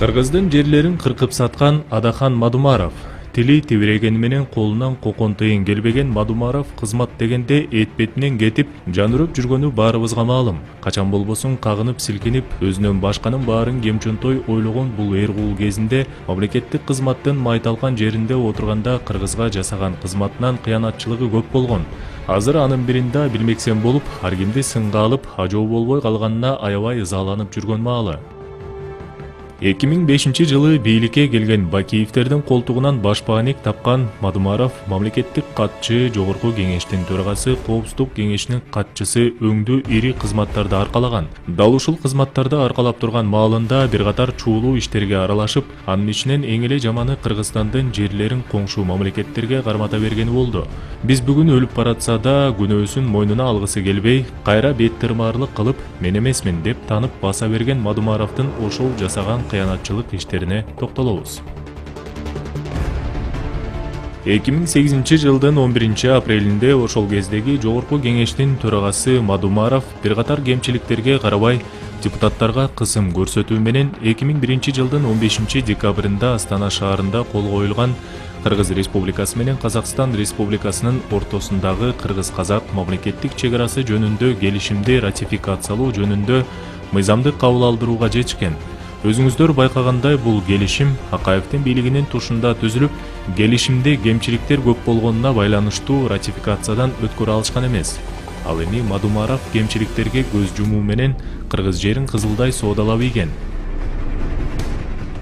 Кыргыздын жерлерин кыркып саткан Адахан Мадумаров. Тили тибирегени менен колунан кокон тыйын келбеген Мадумаров кызмат дегенде этпетинен кетип, жанырып жүргөнү баарыбызга маалым. Качан болбосун кагынып силкинип, өзүнөн башканын баарын кемчөнтөй ойлогон бул эргул кезинде мамлекеттик кызматтын майталган жеринде отурганда кыргызга жасаган кызматынан кыянатчылыгы көп болгон. Азыр анын биринде билмексен болуп, ар кимди сынга алып, ажоо болбой калганына аябай ызаланып жүргөн маалы. 2005 жылы бийликке келген Бакиевтердин колтугунан башпааник тапкан Мадумаров мамлекеттик катчы, жогорку кеңештин төрагасы, коопсуздук кеңешинин катчысы өңдүү ири кызматтарды аркалаган. Дал ушул кызматтарды аркалап турган маалында бир катар чуулуу иштерге аралашып, анын ичинен эң эле жаманы Кыргызстандын жерлерин коңшу мамлекеттерге кармата бергени болду. Биз бүгүн өлүп баратса да, күнөөсүн мойнуна алгысы келбей, кайра бет тырмаарлык кылып, мен эмесмин деп танып баса берген Мадумаровдун ошол жасаган кыянатчылык иштерине токтолобуз. 2008 жылдын 11 апрелинде ошол кездеги жогорку кеңештин төрагасы Мадумаров бир катар кемчиликтерге карабай депутаттарга кысым көрсөтүү менен 2001 жылдын 15 декабрында Астана шаарында кол коюлган Кыргыз Республикасы менен Казакстан Республикасынын ортосундагы Кыргыз-Казак мамлекеттик чек арасы жөнүндө келишимди ратификациялоо жөнүндө мыйзамды кабыл алдырууга жетишкен. Өзүңүздөр байкагандай, бул келишим Акаевдин бийлигинин тушунда түзүлүп, келишимде кемчиликтер көп болгонуна байланыштуу ратификациядан өткөрө алышкан эмес. Ал эми Мадумаров кемчиликтерге көз жумуу менен кыргыз жерин кызылдай соодалап ийген.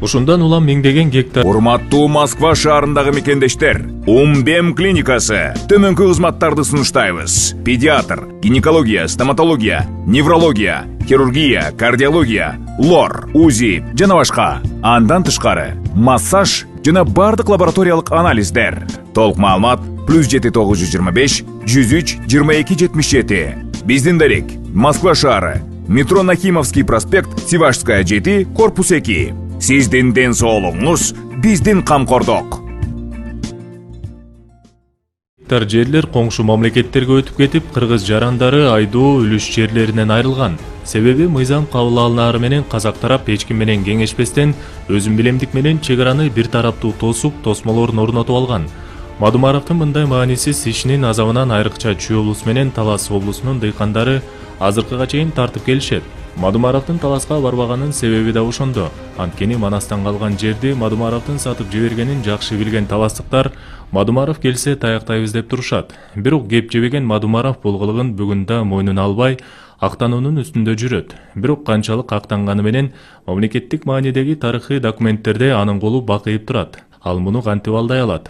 Ушундан улам миңдеген гектар. Урматтуу Москва шаарындагы мекендештер, Умбем клиникасы төмөнкү кызматтарды сунуштайбыз. Педиатр, гинекология, стоматология, неврология, хирургия, кардиология, лор, УЗИ жана башка. Андан тышкары массаж жана бардык лабораториялык анализдер. Толук маалымат +7 925 103 22 77. Биздин дарек Москва шаары, метро Нахимовский проспект, Сивашская 7, корпус 2. Сиздин ден соолугуңуз биздин камкордук. Жерлер коңшу мамлекеттерге өтүп кетип, кыргыз жарандары айдоо үлүш жерлеринен айрылган. Себеби мыйзам кабыл алынаары менен казак тарап эч ким менен кеңешпестен өзүн билемдик менен чек араны бир тараптуу тосуп, тосмолорун орнотуп алган. Мадумаровдун мындай маанисиз ишинин азабынан айрыкча Чүй облусу менен Талас облусунун дыйкандары азыркыга чейин тартып келишет. Мадумаровдун Таласка барбаганын себеби да ошондо. Анткени Манастан калган жерди Мадумаровдун сатып жибергенин жакшы билген таластыктар Мадумаров келсе таяктайбыз деп турушат. Бирок кеп жебеген Мадумаров бул кылыгын бүгүн да мойнуна албай, актануунун үстүндө жүрөт. Бирок канчалык актанганы менен мамлекеттик маанидеги тарыхый документтерде анын колу бакыйып турат. Ал муну кантип алдай алат?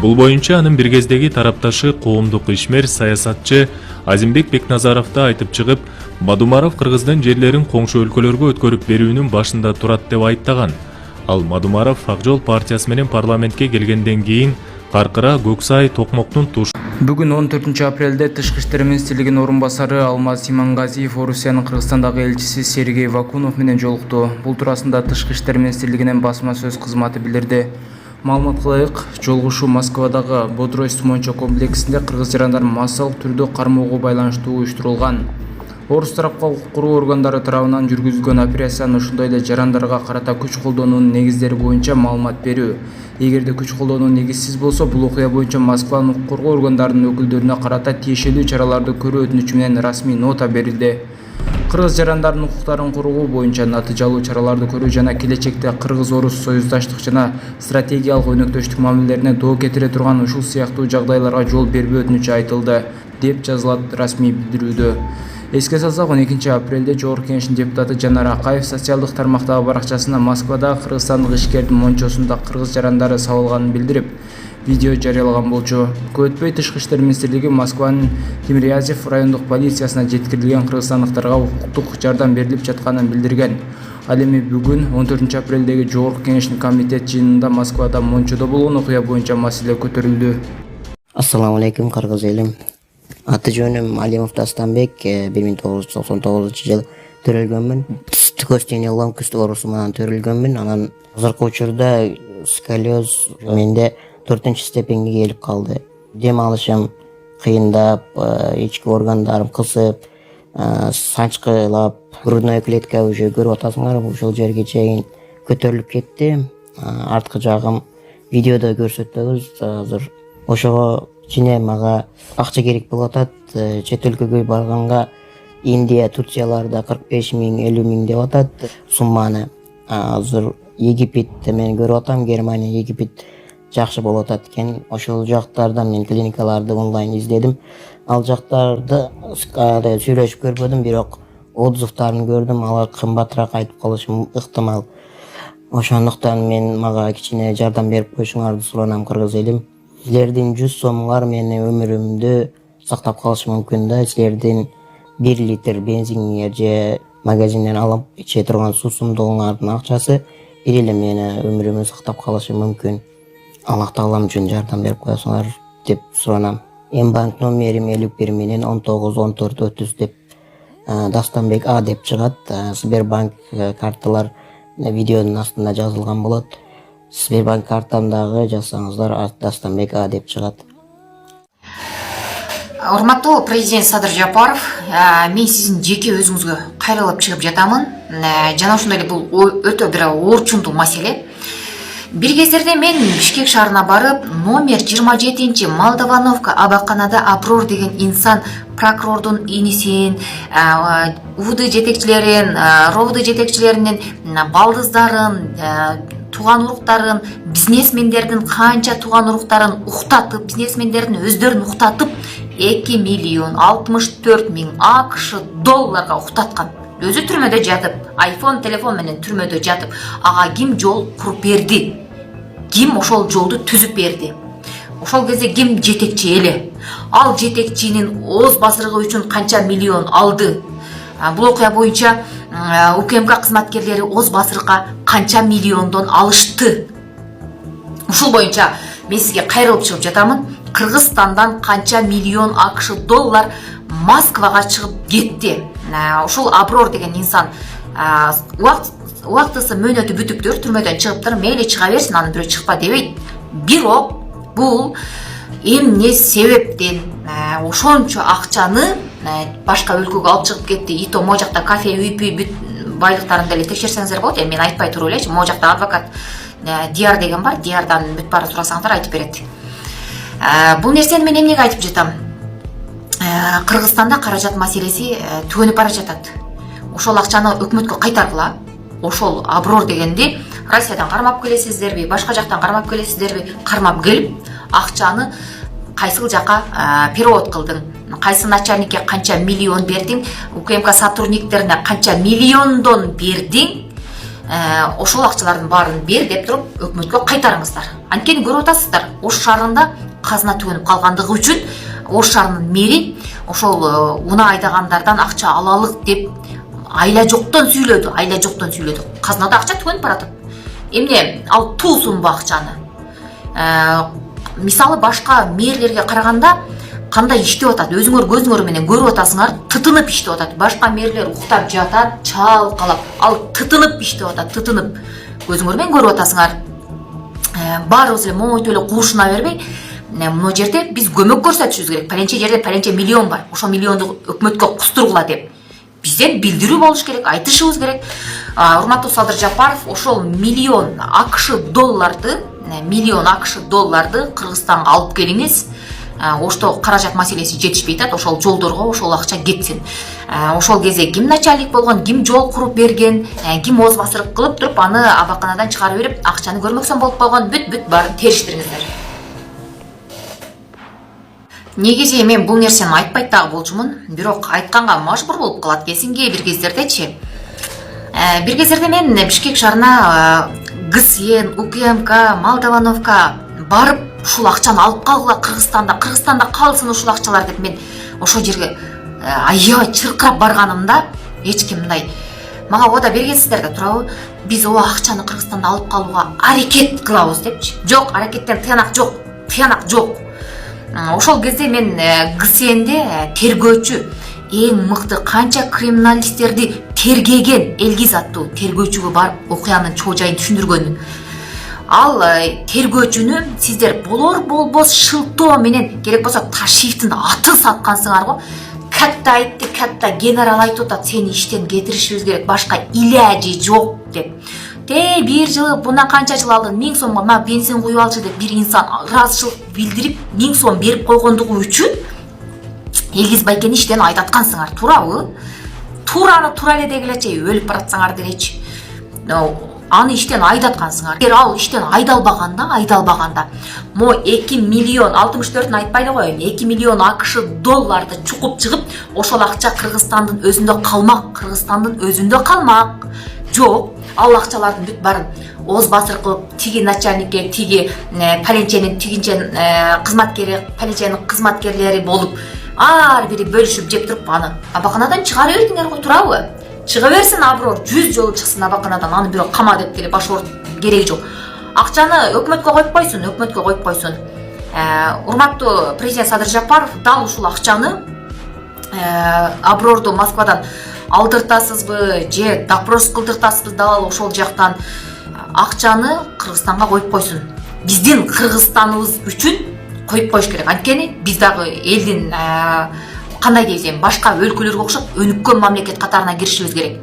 Бул боюнча анын бир кездеги тарапташы коомдук ишмер саясатчы Азимбек Бекназаров да айтып чыгып, Мадумаров Кыргыздын жерлерин коңшу өлкөлөргө өткөрүп берүүнүн башында турат деп айттаган. Ал Мадумаров Ак Жол партиясы менен парламентке келгенден кийин Каркыра, Көксай, Токмоктун туш. Бүгүн 14 апрелде Тышкы иштер министрлигинин орун басары Алмаз Имангазиев Орусиянын Кыргызстандагы элчиси Сергей Вакунов менен жолукту. Бул туурасында Тышкы иштер министрлигинин басма сөз кызматы билдирди. Маалымат кылайык, жолугушуу Москвадагы Бодрой-Сумончо комплексинде кыргыз жарандар массалык түрдө кармоого байланыштуу уюштурулган. Орус тарапка укук коргоо органдары тарабынан жүргүзүлгөн операциянын ошондой эле жарандарга карата күч колдоонун негиздери боюнча маалымат берүү. Эгерде күч колдонуу негизсиз болсо, бул окуя боюнча Москванын укук коргоо органдарынын өкүлдөрүнө карата тиешелүү чараларды көрүү өтүнүчү менен расмий нота берилди. Кыргыз жарандарынын укуктарын коргоо боюнча натыйжалуу чараларды көрүү жана келечекте кыргыз-орус союздаштык жана стратегиялык өнөктөштүк мамилелерине доо кетире турган ушул сыяктуу жагдайларга жол бербөө өтүнүчү айтылды, деп жазылат расмий билдирүүдө. Эске салсак, 12 апрелде Жогорку Кеңештин депутаты Жанар Акаев социалдык тармактагы баракчасына Москвада кыргызстандык ишкердин мончосунда кыргыз жарандары сабылганын билдирип, видео жарыялаган болчу. Көп өтпөй Тышкы иштер министрлиги Москванын Тимирязев райондук полициясына жеткирилген кыргызстандыктарга укуктук жардам берилип жатканын билдирген. Ал эми бүгүн 14 апрелдеги Жогорку Кеңештин комитет жыйынында Москвада мончодо болгон окуя боюнча маселе көтөрүлдү. Ассаламу алейкум, кыргыз элим. Аты жөнүм Алимов Дастанбек, 1999 жылы төрөлгөнмүн. Тикостения ломкост оорусу менен төрөлгөнмүн. Анан азыркы учурда сколиоз менде 4-чү степенге келип калды. Дем алышым кыйындап, ички органдарым кысып, санчкылап грудная клетка уже көрүп атасыңар, ушул жерге чейин көтөрүлүп кетти. Арткы жагым видеодо көрсөтөбүз азыр. Ошого кичине мага акча керек болуп атат. Чет өлкөгө барганга Индия, Турцияларда 45 миң, 50 миң деп атат сумманы. Азыр Египетте мен көрүп атам, Германия, Египет жакшы болуп атат экен. Ошол жактарда мен клиникаларды онлайн издедим. Ал жактарды сүйлөшүп көрбөдүм, бирок отзывдарын көрдүм. Алар кымбатыраак айтып калышы ыктымал. Ошондуктан мага кичине жардам берип коюшуңарды суранам, кыргыз элим. Силердин 100 сомуңар менин өмүрүмдү сактап калышы мүмкүн да. Силердин 1 литр бензиниңер же магазинден алып иче турган суусундугуңардын акчасы бир эле мени өмүрүмдү сактап калышы мүмкүн. Аллах таалам үчүн жардам берип коесуңар деп суранам. Банк номерим 51 менен 191430 деп Дастанбек А деп чыгат. Сбербанк карталар видеонун астында жазылган болот. Сбербанк картамдагы жазсаңыздар Дастанбек А деп чыгат. Урматтуу президент Садыр Жапаров, мен сиздин жеке өзүңүзгө кайрылып чыгып жатамын. Жана ошондой эле бул өтө бир оорчундуу маселе. Бир кездерде мен Бишкек шаарына барып, номер 27 Молдовановка абаканада Аброр деген инсан прокурордун инисин, УВД жетекчилерин, РОВД жетекчилеринин балдыздарын, туган уруктарын, бизнесмендердин канча туган уруктарын уктатып, бизнесмендердин өздөрүн уктатып 2 миллион 64 миң АКШ долларга уктаткан. Өзү түрмөдө жатып, iPhone телефон менен түрмөдө жатып, ага ким жол куруп берди? Ким ошол жолду түзүп берди? Ошол кезде ким жетекчи эле? Ал жетекчинин ооз басырыгы үчүн канча миллион алды? Бул окуя боюнча УКМК кызматкерлери ооз басырыкка канча миллиондон алышты? Ушул боюнча мен сизге кайрылып чыгып жатамын. Кыргызстандан канча миллион АКШ доллар Москвага чыгып кетти. Ушул Аброр деген инсан убактысы мөөнөтү бүтүптүр, түрмөдөн чыгыптыр, мейли чыга берсин, аны бирөө чыкпа дебейт. Бирок бул эмне себептен ошончо акчаны башка өлкөгө алып чыгып кетти? ИТО могу жакта кафе, үйпүй байлыктарын деле текшерсеңиздер болот. Мен айтпай туруп элечи, могу жакта адвокат Диар деген бар, Диардан бүт баарын сурасаңыздар айтып берет. Бул нерсени мен эмнеге айтып жатам? Кыргызстанда каражат маселеси түгөнүп бара жатат. Ошол акчаны өкмөткө кайтаргыла. Ошол Аброр дегенди Россиядан кармап келесиздерби, башка жактан кармап келесиздерби? Кармап келип, акчаны кайсыл жака перевод кылдың? Кайсы начальникке канча миллион бердиң? УКМК сотрудниктерине канча миллиондон бердиң? Ошол акчалардын баарын бер деп туруп өкмөткө кайтарыңыздар. Анткени көрүп атасыздар, Ош шаарында казына түгөнүп калгандыгы үчүн Ош шаарынын мэри ошол уна айдагандардан акча алалык деп айла жоктон сүйлөдү. Казнада акча түгөнүп баратат. Эмне ал туусунбу акчаны? Мисалы башка мэрлерге караганда кандай иштеп атат? Өзүңөр көзүңөр менен көрүп атасыңар, тытынып иштеп атат. Башка мэрлер уктап жатат, чалкалап, ал тытынып иштеп атат, тытынып. Көзүңөр менен көрүп атасыңар. Баарыбыз эле момойто эле куушуна бербей, мына жерде биз көмөк көрсөтүшүбүз керек. Паленче жерде паленче миллион бар. Ошол миллионду өкмөткө кустургула деп. Бизден билдирүү болуш керек, айтышыбыз керек. Урматтуу Садыр Жапаров ошол миллион АКШ долларды Кыргызстанга алып келиңиз. Ошто каражат маселеси жетишпей атат, ошол жолдорго ошол акча кетсин. Ошол кезде ким начальник болгон, ким жол куруп берген, ким ооз басырык кылып туруп аны абаканадан чыгарып берип, акчаны көрмөксөн болуп калган, бүт баарын териштириңиздер. Негизи мен бул нерсени айтпайт дагы болчумун, бирок айтканга мажбур болуп калат экенсиң кээ бир кездердечи. Бир кездерде мен Бишкек шаарына ГСН, УКМК, Молдовановка барып ушул акчаны алып калгыла Кыргызстанда калсын ушул акчалар деп мен ошол жерге аябай чыркырап барганымда эч ким мындай мага ода бергенсиздер да турабы, биз о акчаны Кыргызстанда алып калууга аракет кылабыз депчи. Жок, аракеттен тыянак жок. Ошол кезде мен ГСНде тергөөчү эң мыкты канча криминалисттерди тергеген Элгиз аттуу тергөөчүгө барып окуянын чоо жайын түшүндүргөнмүн. Ал тергөөчүнү сиздер болор болбос шылтоо менен керек болсо Ташиевдин атын саткансыңар го. катта айтты, катта генерал айтып атат, сени иштен кетиришибиз керек, башка илажы жок деп. Бир жылы, бундан канча жыл алдын 1000 сомго мага бензин куюп алчы деп бир инсан ыраазычылык билдирип 1000 сом берип койгондугу үчүн Элгиз Байкени иштен айдаткансыңар, туурабы? Туураны тура эле дегилечи, өлүп баратсаңар делечи. Аны иштен айдаткансыңар. Эгер ал иштен айдалбаганда, мо 2 миллион 64-ын айтпай эле коеюн, 2 миллион АКШ долларды чукуп чыгып, ошол акча Кыргызстандын өзүндө калмак. Жок, ал акчалардын бүт барын Оз Басыр кылып, тиги начальникке, тиги паленченин тигинчен паленченин кызматкерлери болуп, ар бири бөлүшүп жеп туруп аны абаканадан чыгарып бердиңер го, туурабы? Чыга берсин аброр, 100 жолу чыксын абаканадан, аны бирөө кама деп деле баш ооруп кереги жок. Акчаны өкмөткө коюп койсун, Урматтуу президент Садыр Жапаров дал ушул акчаны аброрду Москвадан алдыртасызбы же допрос кылдыртасызбы, дал ошол жактан акчаны Кыргызстанга коюп койсун. Биздин Кыргызстаныбыз үчүн коюп коюш керек. Анткени биз дагы элдин кандай дейсем, башка өлкөлөргө окшоп өнүккөн мамлекет катарына киришибиз керек.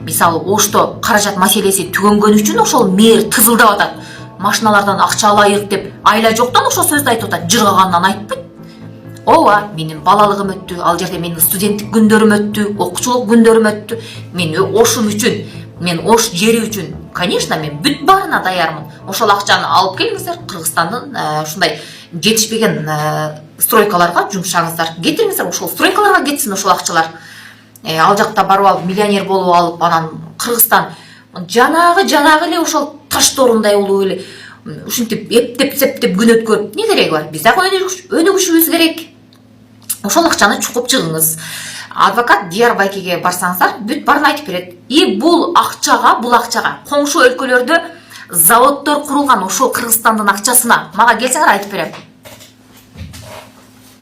Мисалы, Ошто каражат маселеси түгөнгөн үчүн ошол мэр тызылдап атат. Машиналардан акча алайык деп, айла жоктон ошол сөздү айтып атат, жыргагандан айтпайт. Ооба, менин балалыгым өттү, ал жерде менин студенттик күндөрүм өттү, окуучулук күндөрүм өттү. Мен Ошум үчүн, мен Ош жери үчүн, конечно, мен бүт баарына даярмын. Ошол акчаны алып келиңиздер, Кыргызстандын ушундай жетишпеген стройкаларга жумшаңыздар. Кетириңиздер, ошол стройкаларга кетсин ошол акчалар. Ал жакта барып алып, миллионер болуп алып, анан Кыргызстан жанагы эле ошол таш торундай болуп эле ушинтип эптеп септеп күн өткөрүп не кереги бар? Биз дагы өнүгүшүбүз керек. Ошол акчаны чукуп чыгыңыз. Адвокат Дияр Байкеге барсаңыздар, бүт барын айтып берет. Бул акчага коңшу өлкөлөрдө заводдор курулган, ошол Кыргызстандын акчасына. Мага келсеңер айтып берем.